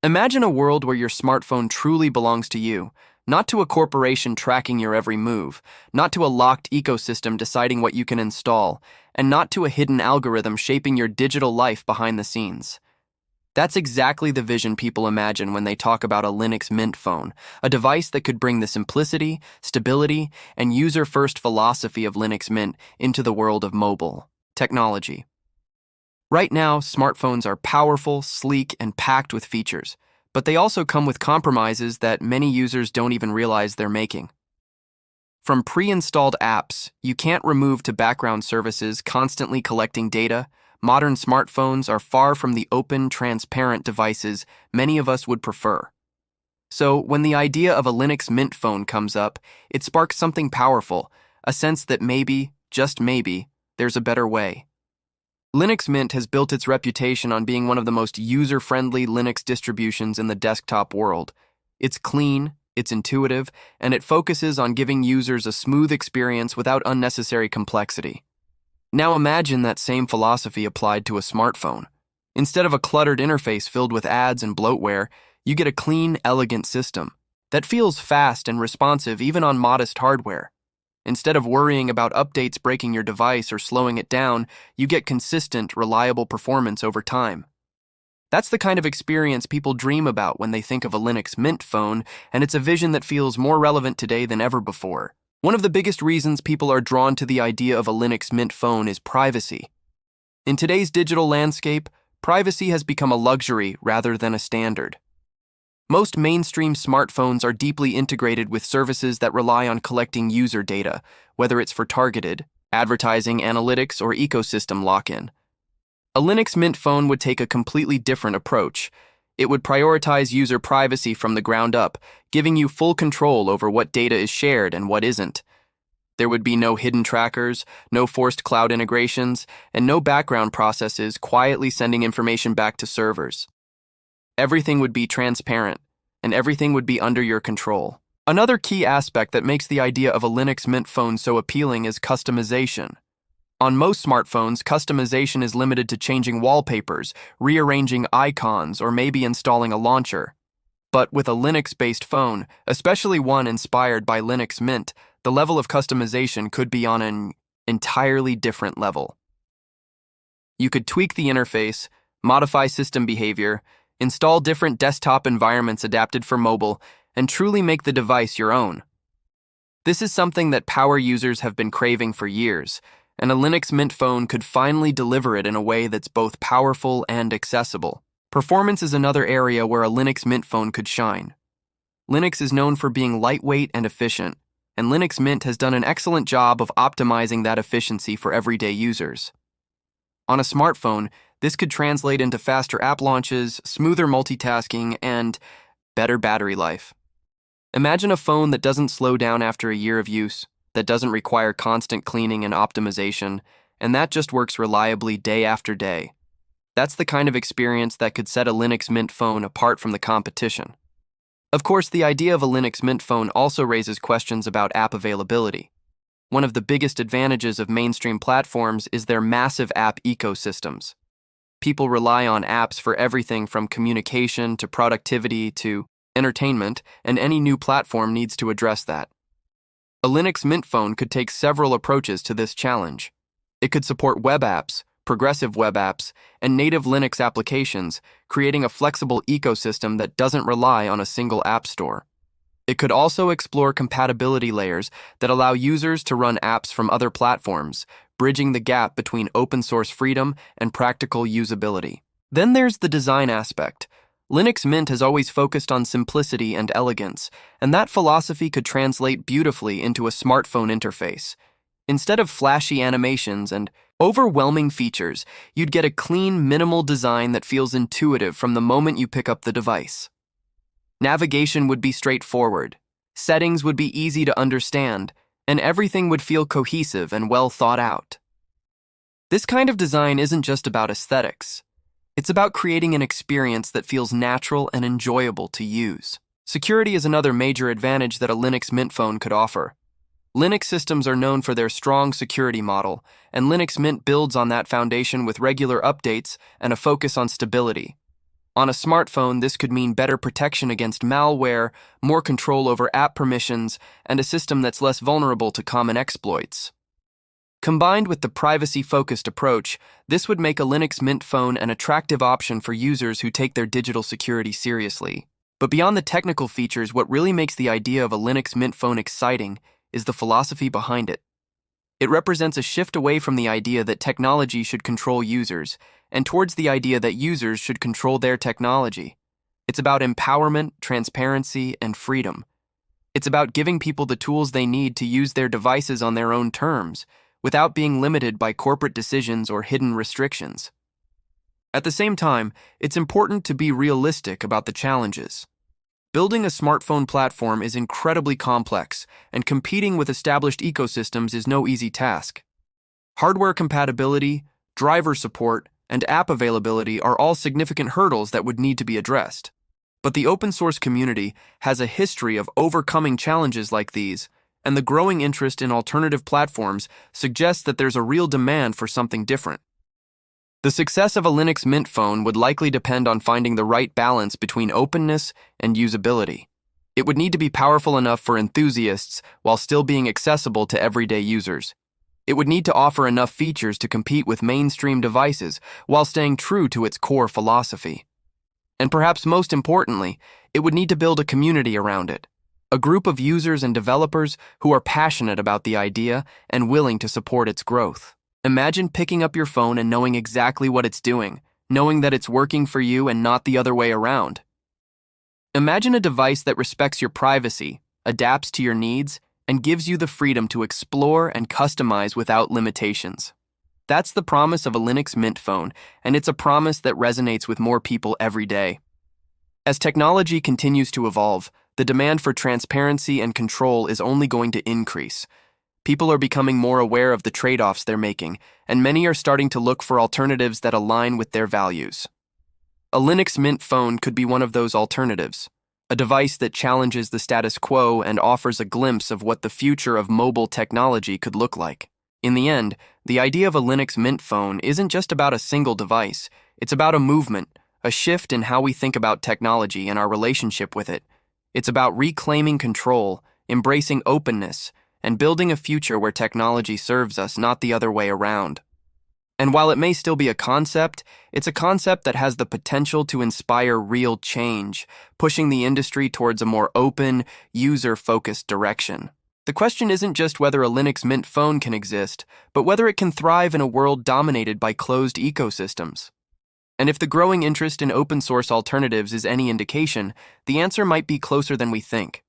Imagine a world where your smartphone truly belongs to you, not to a corporation tracking your every move, not to a locked ecosystem deciding what you can install, and not to a hidden algorithm shaping your digital life behind the scenes. That's exactly the vision people imagine when they talk about a Linux Mint phone, a device that could bring the simplicity, stability, and user-first philosophy of Linux Mint into the world of mobile technology. Right now, smartphones are powerful, sleek, and packed with features, but they also come with compromises that many users don't even realize they're making. From pre-installed apps you can't remove to background services constantly collecting data, modern smartphones are far from the open, transparent devices many of us would prefer. So, when the idea of a Linux Mint phone comes up, it sparks something powerful, a sense that maybe, just maybe, there's a better way. Linux Mint has built its reputation on being one of the most user-friendly Linux distributions in the desktop world. It's clean, it's intuitive, and it focuses on giving users a smooth experience without unnecessary complexity. Now imagine that same philosophy applied to a smartphone. Instead of a cluttered interface filled with ads and bloatware, you get a clean, elegant system that feels fast and responsive even on modest hardware. Instead of worrying about updates breaking your device or slowing it down, you get consistent, reliable performance over time. That's the kind of experience people dream about when they think of a Linux Mint phone, and it's a vision that feels more relevant today than ever before. One of the biggest reasons people are drawn to the idea of a Linux Mint phone is privacy. In today's digital landscape, privacy has become a luxury rather than a standard. Most mainstream smartphones are deeply integrated with services that rely on collecting user data, whether it's for targeted, advertising, analytics, or ecosystem lock-in. A Linux Mint phone would take a completely different approach. It would prioritize user privacy from the ground up, giving you full control over what data is shared and what isn't. There would be no hidden trackers, no forced cloud integrations, and no background processes quietly sending information back to servers. Everything would be transparent, and everything would be under your control. Another key aspect that makes the idea of a Linux Mint phone so appealing is customization. On most smartphones, customization is limited to changing wallpapers, rearranging icons, or maybe installing a launcher. But with a Linux-based phone, especially one inspired by Linux Mint, the level of customization could be on an entirely different level. You could tweak the interface, modify system behavior, install different desktop environments adapted for mobile, and truly make the device your own. This is something that power users have been craving for years, and a Linux Mint phone could finally deliver it in a way that's both powerful and accessible. Performance is another area where a Linux Mint phone could shine. Linux is known for being lightweight and efficient, and Linux Mint has done an excellent job of optimizing that efficiency for everyday users. On a smartphone, this could translate into faster app launches, smoother multitasking, and better battery life. Imagine a phone that doesn't slow down after a year of use, that doesn't require constant cleaning and optimization, and that just works reliably day after day. That's the kind of experience that could set a Linux Mint phone apart from the competition. Of course, the idea of a Linux Mint phone also raises questions about app availability. One of the biggest advantages of mainstream platforms is their massive app ecosystems. People rely on apps for everything from communication to productivity to entertainment, and any new platform needs to address that. A Linux Mint phone could take several approaches to this challenge. It could support web apps, progressive web apps, and native Linux applications, creating a flexible ecosystem that doesn't rely on a single app store. It could also explore compatibility layers that allow users to run apps from other platforms, bridging the gap between open-source freedom and practical usability. Then there's the design aspect. Linux Mint has always focused on simplicity and elegance, and that philosophy could translate beautifully into a smartphone interface. Instead of flashy animations and overwhelming features, you'd get a clean, minimal design that feels intuitive from the moment you pick up the device. Navigation would be straightforward, settings would be easy to understand, and everything would feel cohesive and well thought out. This kind of design isn't just about aesthetics. It's about creating an experience that feels natural and enjoyable to use. Security is another major advantage that a Linux Mint phone could offer. Linux systems are known for their strong security model, and Linux Mint builds on that foundation with regular updates and a focus on stability. On a smartphone, this could mean better protection against malware, more control over app permissions, and a system that's less vulnerable to common exploits. Combined with the privacy-focused approach, this would make a Linux Mint phone an attractive option for users who take their digital security seriously. But beyond the technical features, what really makes the idea of a Linux Mint phone exciting is the philosophy behind it. It represents a shift away from the idea that technology should control users, and towards the idea that users should control their technology. It's about empowerment, transparency, and freedom. It's about giving people the tools they need to use their devices on their own terms, without being limited by corporate decisions or hidden restrictions. At the same time, it's important to be realistic about the challenges. Building a smartphone platform is incredibly complex, and competing with established ecosystems is no easy task. Hardware compatibility, driver support, and app availability are all significant hurdles that would need to be addressed. But the open source community has a history of overcoming challenges like these, and the growing interest in alternative platforms suggests that there's a real demand for something different. The success of a Linux Mint phone would likely depend on finding the right balance between openness and usability. It would need to be powerful enough for enthusiasts while still being accessible to everyday users. It would need to offer enough features to compete with mainstream devices while staying true to its core philosophy. And perhaps most importantly, it would need to build a community around it, a group of users and developers who are passionate about the idea and willing to support its growth. Imagine picking up your phone and knowing exactly what it's doing, knowing that it's working for you and not the other way around. Imagine a device that respects your privacy, adapts to your needs, and gives you the freedom to explore and customize without limitations. That's the promise of a Linux Mint phone, and it's a promise that resonates with more people every day. As technology continues to evolve, the demand for transparency and control is only going to increase. People are becoming more aware of the trade-offs they're making, and many are starting to look for alternatives that align with their values. A Linux Mint phone could be one of those alternatives, a device that challenges the status quo and offers a glimpse of what the future of mobile technology could look like. In the end, the idea of a Linux Mint phone isn't just about a single device. It's about a movement, a shift in how we think about technology and our relationship with it. It's about reclaiming control, embracing openness, and building a future where technology serves us, not the other way around. And while it may still be a concept, it's a concept that has the potential to inspire real change, pushing the industry towards a more open, user-focused direction. The question isn't just whether a Linux Mint phone can exist, but whether it can thrive in a world dominated by closed ecosystems. And if the growing interest in open-source alternatives is any indication, the answer might be closer than we think.